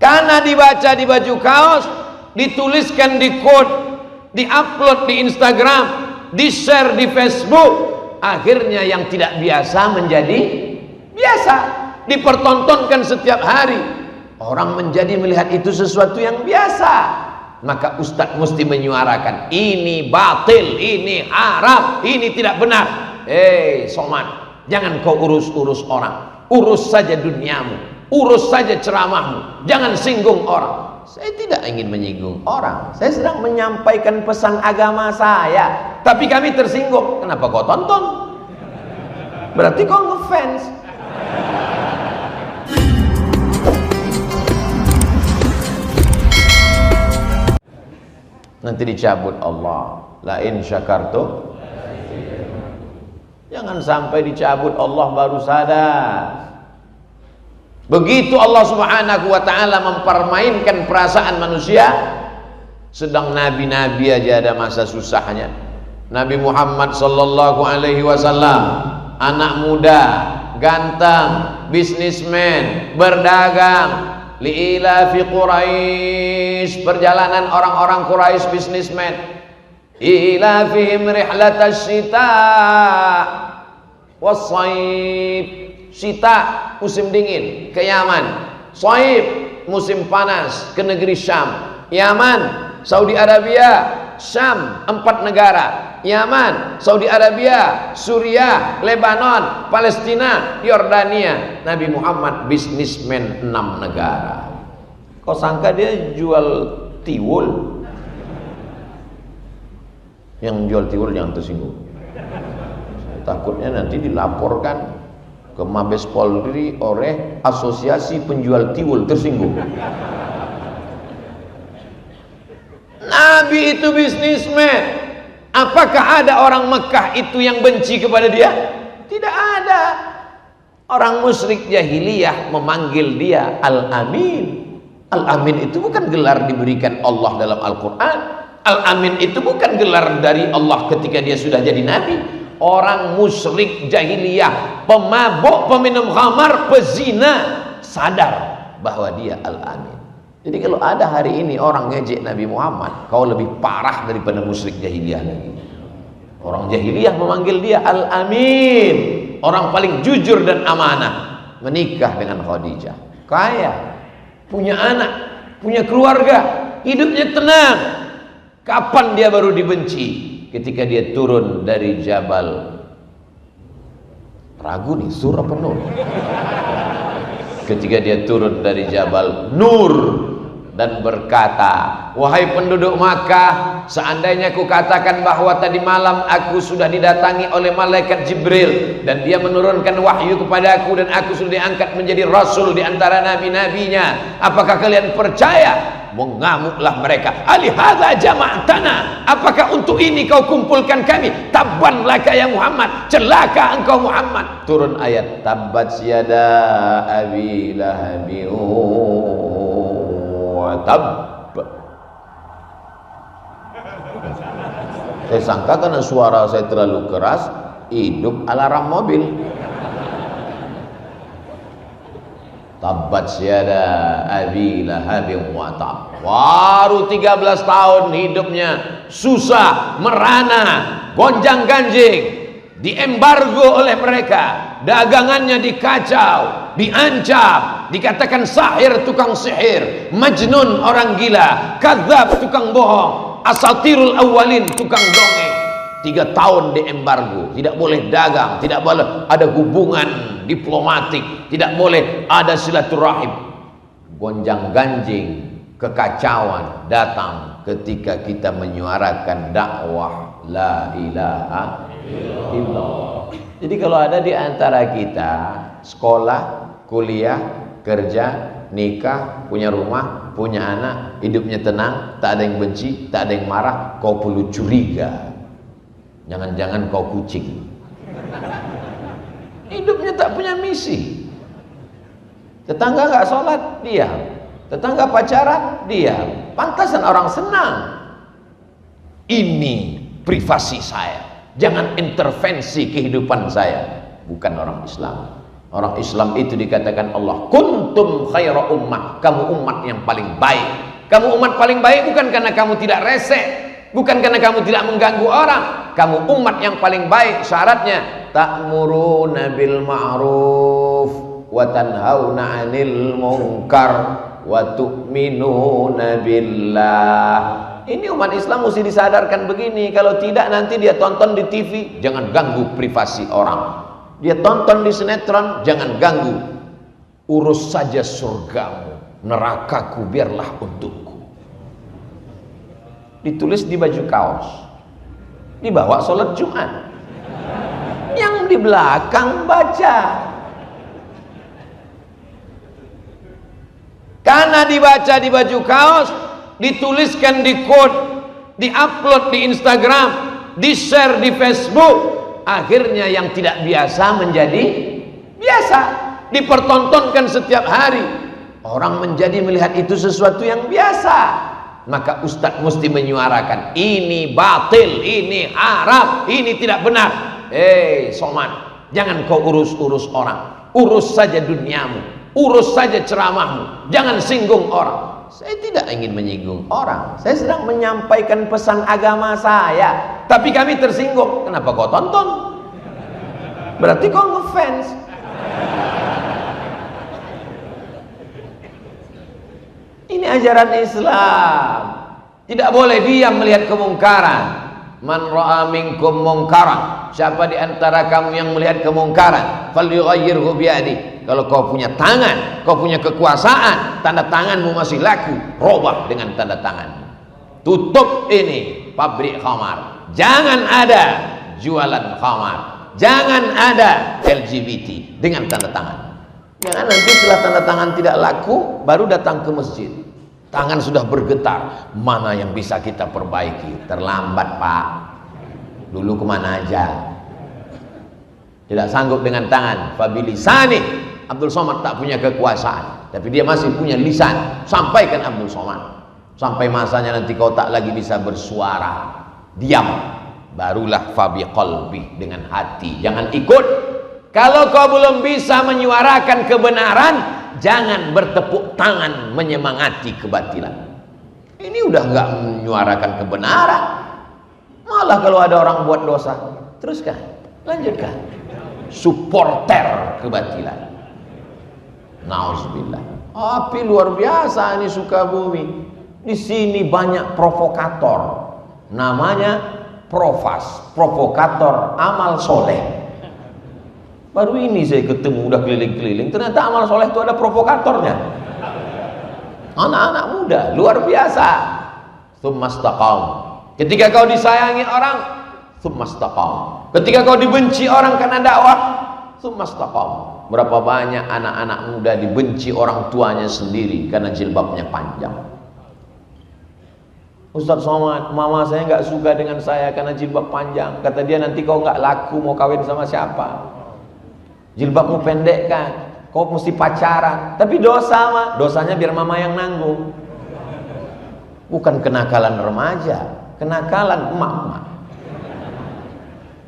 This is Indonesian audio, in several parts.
karena dibaca di baju kaos, dituliskan di quote, di-upload di Instagram, di-share di Facebook, akhirnya yang tidak biasa menjadi biasa, dipertontonkan setiap hari. Orang menjadi melihat itu sesuatu yang biasa. Maka ustadz mesti menyuarakan, ini batil, ini haram, ini tidak benar. Somad, jangan kau urus-urus orang, urus saja duniamu, urus saja ceramahmu, jangan singgung orang. Saya tidak ingin menyinggung orang, saya sedang menyampaikan pesan agama saya, tapi kami tersinggung. Kenapa kau tonton? Berarti kau ngefans. Nanti dicabut Allah. La in syakartum, jangan sampai dicabut Allah baru sadar. Begitu Allah subhanahu wa ta'ala mempermainkan perasaan manusia. Sedang nabi-nabi aja ada masa susahnya. Nabi Muhammad sallallahu alaihi wasallam, anak muda, ganteng, bisnismen, berdagang. Li'ila fi Quraisy, perjalanan orang-orang Quraisy bisnismen. Ila fihim rihlatas syita was-shaib. Syita musim dingin ke Yaman, shaib musim panas ke negeri Syam. Yaman, Saudi Arabia, Syam, 4 negara. Yaman, Saudi Arabia, Suriah, Lebanon, Palestina, Yordania. Nabi Muhammad bisnismen 6 negara. Kau sangka dia jual tiwul? Yang jual tiwul yang tersinggung. Saya takutnya nanti dilaporkan ke Mabes Polri oleh Asosiasi Penjual Tiwul tersinggung. Nabi itu bisnismen. Apakah ada orang Mekah itu yang benci kepada dia? Tidak ada. Orang musyrik jahiliyah memanggil dia Al-Amin. Al-Amin itu bukan gelar diberikan Allah dalam Al-Quran. Al-Amin itu bukan gelar dari Allah ketika dia sudah jadi Nabi. Orang musyrik jahiliyah, pemabuk, peminum khamar, pezina, sadar bahwa dia Al-Amin. Jadi kalau ada hari ini orang ngejek Nabi Muhammad, kau lebih parah daripada musyrik jahiliyah lagi. Orang jahiliyah memanggil dia Al-Amin, orang paling jujur dan amanah. Menikah dengan Khadijah, kaya, punya anak, punya keluarga, hidupnya tenang. Kapan dia baru dibenci? Ketika dia turun dari Jabal, ragu nih sur apa nur? Ketika dia turun dari Jabal Nur dan berkata, wahai penduduk Makkah, seandainya aku katakan bahwa tadi malam aku sudah didatangi oleh malaikat Jibril dan dia menurunkan wahyu kepadaku dan aku sudah diangkat menjadi rasul di antara nabi-nabinya, apakah kalian percaya? Mengamuklah mereka. Alihadza jama'tana, apakah untuk ini kau kumpulkan kami? Tabban laka ya Muhammad, celaka engkau Muhammad. Turun ayat tabbat yada abi lahabi wa tab. Saya sangka karena suara saya terlalu keras, hidup alarm mobil. Tabbat syada abi lahabin wa tab. Baru 13 tahun hidupnya susah, merana, gonjang ganjing, diembargo oleh mereka, dagangannya dikacau, diancam, dikatakan sahir, tukang sihir, majnun, orang gila, kadzab, tukang bohong, asatirul awalin, tukang dongeng. 3 tahun diembargo, tidak boleh dagang, tidak boleh ada hubungan diplomatik, tidak boleh ada silaturahim. Gonjang ganjing, kekacauan datang ketika kita menyuarakan dakwah la ilaha illallah. Jadi kalau ada di antara kita sekolah, kuliah, kerja, nikah, punya rumah, punya anak, hidupnya tenang, tak ada yang benci, tak ada yang marah, kau perlu curiga. Jangan-jangan kau kucing. Hidupnya tak punya misi. Tetangga nggak sholat, diam. Tetangga pacaran, diam. Pantasan orang senang. Ini privasi saya. Jangan intervensi kehidupan saya. Bukan orang Islam. Orang Islam itu dikatakan Allah, kuntum khaira ummah, kamu umat yang paling baik. Kamu umat paling baik bukan karena kamu tidak resek, bukan karena kamu tidak mengganggu orang. Kamu umat yang paling baik, syaratnya ta'muruna bil ma'ruf wa tanhauna 'anil munkar wa tu'minuna billah. Ini umat Islam mesti disadarkan begini. Kalau tidak nanti dia tonton di TV, jangan ganggu privasi orang. Dia tonton di sinetron, jangan ganggu. Urus saja surgamu, nerakaku biarlah untukku. Ditulis di baju kaos, dibawa sholat Jumat. Yang di belakang baca. Karena dibaca di baju kaos, dituliskan di quote, di-upload di Instagram, di-share di Facebook. Akhirnya yang tidak biasa menjadi biasa, dipertontonkan setiap hari. Orang menjadi melihat itu sesuatu yang biasa. Maka ustadz mesti menyuarakan, ini batil, ini haram, ini tidak benar. Somad, jangan kau urus-urus orang. Urus saja duniamu, urus saja ceramahmu, jangan singgung orang. Saya tidak ingin menyinggung orang, saya sedang menyampaikan pesan agama saya. Tapi kami tersinggung, kenapa kau tonton? Berarti kau ngefans. Ini ajaran Islam. Tidak boleh diam melihat kemungkaran. Man ra'a minkum mungkaran, siapa di antara kamu yang melihat kemungkaran, falyughayyirhu biyadi. Kalau kau punya tangan, kau punya kekuasaan, tanda tanganmu masih laku, robah dengan tanda tangan. Tutup ini pabrik khamar, jangan ada jualan khamar, jangan ada LGBT dengan tanda tangan. Jangan nanti setelah tanda tangan tidak laku baru datang ke masjid, tangan sudah bergetar, mana yang bisa kita perbaiki. Terlambat pak, dulu kemana aja. Tidak sanggup dengan tangan, fabilisani. Abdul Somad tak punya kekuasaan, tapi dia masih punya lisan. Sampaikan Abdul Somad, sampai masanya nanti kau tak lagi bisa bersuara, diam, barulah fabi qalbi, dengan hati. Jangan ikut. Kalau kau belum bisa menyuarakan kebenaran, jangan bertepuk tangan menyemangati kebatilan. Ini udah nggak menyuarakan kebenaran, malah kalau ada orang buat dosa, teruskan, lanjutkan, supporter kebatilan. Nauzubillah. Api luar biasa ini Sukabumi. Di sini banyak provokator. Namanya Provas, provokator amal soleh. Baru ini saya ketemu, udah keliling-keliling, ternyata amal soleh itu ada provokatornya. Anak-anak muda, luar biasa. Tsumastaqam. Ketika kau disayangi orang, tsumastaqam. Ketika kau dibenci orang karena dakwah, tsumastaqam. Berapa banyak anak-anak muda dibenci orang tuanya sendiri karena jilbabnya panjang. Ustaz Somad, mama saya nggak suka dengan saya karena jilbab panjang. Kata dia, nanti kau nggak laku, mau kawin sama siapa? Jilbabmu pendek kan, kau mesti pacaran. Tapi dosa mah, dosanya biar mama yang nanggung. Bukan kenakalan remaja, kenakalan emak-emak.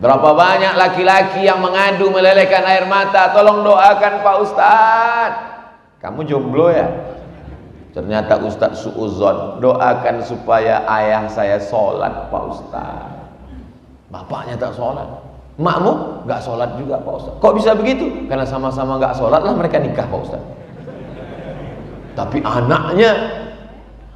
Berapa banyak laki-laki yang mengadu melelehkan air mata, tolong doakan Pak Ustadz. Kamu jomblo ya? Ternyata Ustadz suuzon, doakan supaya ayah saya sholat Pak Ustadz. Bapaknya tak sholat, makmu gak sholat juga Pak Ustadz. Kok bisa begitu? Karena sama-sama gak sholat lah mereka nikah Pak Ustadz. Tapi anaknya,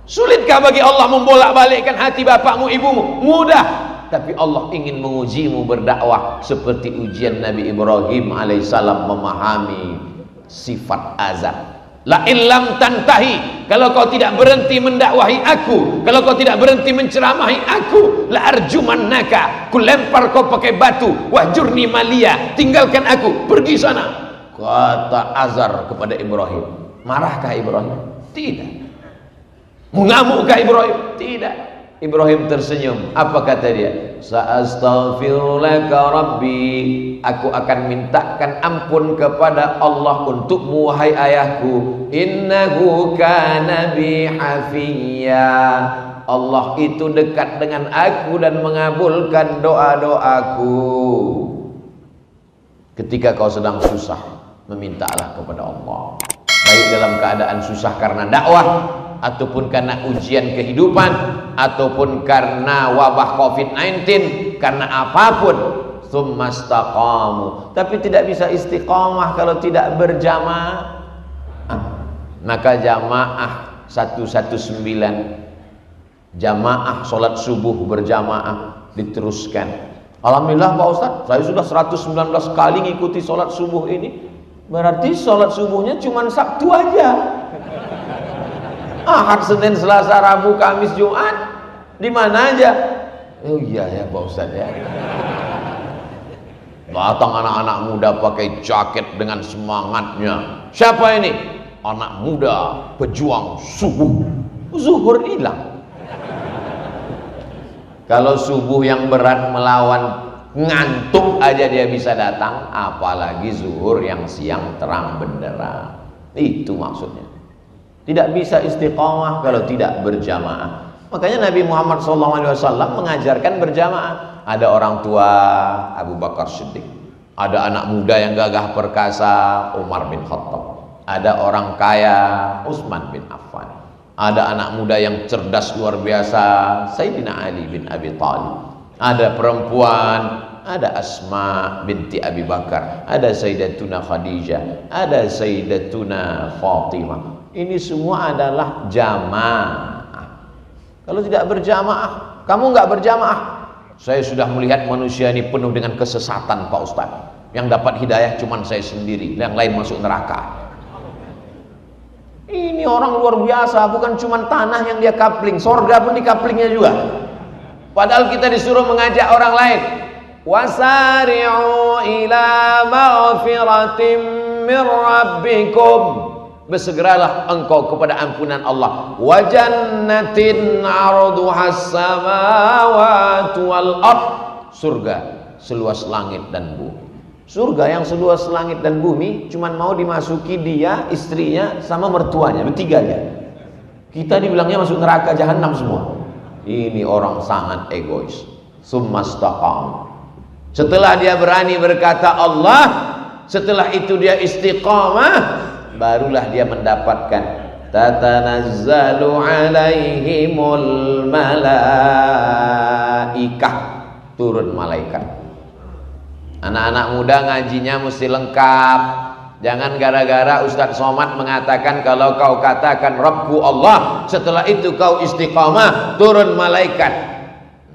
sulitkah bagi Allah membolak-balikkan hati bapakmu, ibumu? Mudah. Tapi Allah ingin mengujimu berdakwah seperti ujian Nabi Ibrahim alaihissalam memahami sifat azab. La illam tantahi, kalau kau tidak berhenti mendakwahi aku, kalau kau tidak berhenti menceramahi aku, la arjumannaka, ku lempar kau pakai batu, wahjurni malia, tinggalkan aku, pergi sana. Kata Azar kepada Ibrahim. Marahkah Ibrahim? Tidak. Mengamukkah Ibrahim? Tidak. Ibrahim tersenyum. Apa kata dia? Sa'astaghfirulaka rabbi, aku akan mintakan ampun kepada Allah untukmu wahai ayahku. Innahu kana bi hafiyya, Allah itu dekat dengan aku dan mengabulkan doa-doaku. Ketika kau sedang susah, memintalah kepada Allah, baik dalam keadaan susah karena dakwah, ataupun karena ujian kehidupan, ataupun karena wabah COVID-19, karena apapun. Tsumastaqamu, tapi tidak bisa istiqamah kalau tidak berjamaah. Maka jamaah 119, jamaah sholat subuh berjamaah diteruskan. Alhamdulillah Pak Ustadz, saya sudah 119 kali ngikuti sholat subuh ini. Berarti sholat subuhnya cuma Sabtu aja. Ahad, Senin, Selasa, Rabu, Kamis, Jumat, di mana aja? Oh iya ya Pak Ustadz ya. Datang anak-anak muda pakai jaket dengan semangatnya. Siapa ini? Anak muda pejuang subuh. Zuhur hilang. Kalau subuh yang berat melawan ngantuk aja dia bisa datang, apalagi zuhur yang siang terang benderang. Itu maksudnya. Tidak bisa istiqamah kalau tidak berjamaah. Makanya Nabi Muhammad SAW mengajarkan berjamaah. Ada orang tua Abu Bakar Siddiq, ada anak muda yang gagah perkasa Umar bin Khattab, ada orang kaya Utsman bin Affan, ada anak muda yang cerdas luar biasa Sayyidina Ali bin Abi Thalib, ada perempuan, ada Asma binti Abi Bakar, ada Sayyidatuna Khadijah, ada Sayyidatuna Fatimah. Ini semua adalah jamaah. Kalau tidak berjamaah, kamu nggak berjamaah. Saya sudah melihat manusia ini penuh dengan kesesatan Pak Ustadz. Yang dapat hidayah cuma saya sendiri, yang lain masuk neraka. Ini orang luar biasa, bukan cuma tanah yang dia kapling, sorga pun di kaplingnya juga. Padahal kita disuruh mengajak orang lain. Wasari'u ila maghfiratim min rabbikum. Bersegeralah engkau kepada ampunan Allah. Wa jannatin 'arduhas samawati wal ard. Surga seluas langit dan bumi. Surga yang seluas langit dan bumi cuman mau dimasuki dia, istrinya sama mertuanya, bertiga aja. Kita dibilangnya masuk neraka jahanam semua. Ini orang sangat egois. Tsumastaqam. Setelah dia berani berkata Allah, setelah itu dia istiqamah, barulah dia mendapatkan tatanazzalu alaihimul malaikah, turun malaikat. Anak-anak muda ngajinya mesti lengkap. Jangan gara-gara Ustadz Somad mengatakan kalau kau katakan Rabbku Allah, setelah itu kau istiqamah, turun malaikat.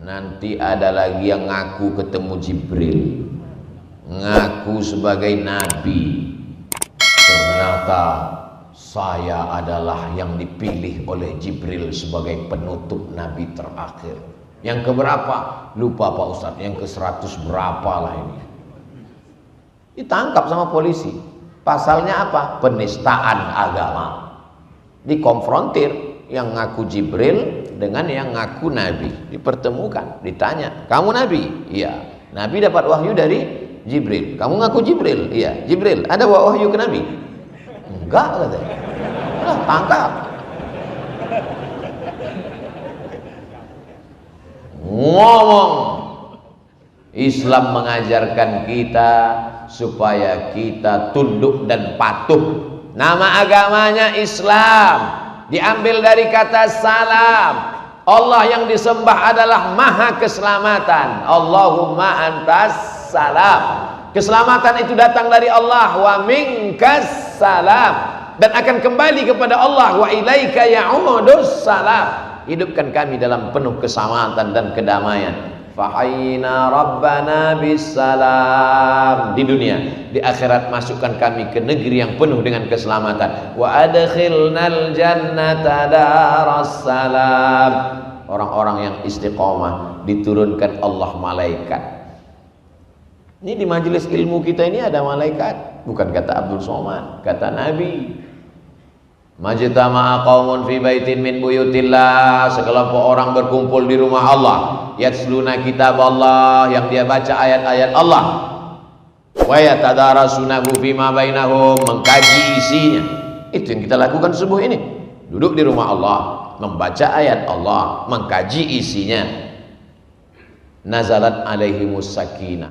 Nanti ada lagi yang ngaku ketemu Jibril, ngaku sebagai nabi. Ternyata saya adalah yang dipilih oleh Jibril sebagai penutup nabi terakhir. Yang keberapa? Lupa Pak Ustadz. Yang ke-100 berapa lah ini. Ditangkap sama polisi. Pasalnya apa? Penistaan agama. Dikonfrontir yang ngaku Jibril dengan yang ngaku nabi. Dipertemukan, ditanya, kamu nabi? Iya. Nabi dapat wahyu dari Jibril. Kamu ngaku Jibril? Iya. Jibril, ada wahyu ke Nabi? Enggak, katanya. Nah, tangkap. Ngomong. Islam mengajarkan kita supaya kita tunduk dan patuh. Nama agamanya Islam, diambil dari kata salam. Allah yang disembah adalah maha keselamatan. Allahumma antas salam. Keselamatan itu datang dari Allah. Wa minkas salam. Dan akan kembali kepada Allah. Wa ilaika ya'udus salam. Hidupkan kami dalam penuh keselamatan dan kedamaian. Fahayna rabbana bisalam. Di dunia, di akhirat masukkan kami ke negeri yang penuh dengan keselamatan. Wa adkhilnal jannata daras salam. Orang-orang yang istiqomah diturunkan Allah malaikat. Ini di majelis ilmu kita ini ada malaikat, bukan kata Abdul Somad, kata Nabi. Majtama'a qaumun fi baitin min buyutillah, sekelompok orang berkumpul di rumah Allah, yatsluna kitab Allah, yang dia baca ayat-ayat Allah, wa yatadarasunahu fima bainahum, mengkaji isinya. Itu yang kita lakukan subuh ini, duduk di rumah Allah, membaca ayat Allah, mengkaji isinya. Nazalat alaihimus sakinah.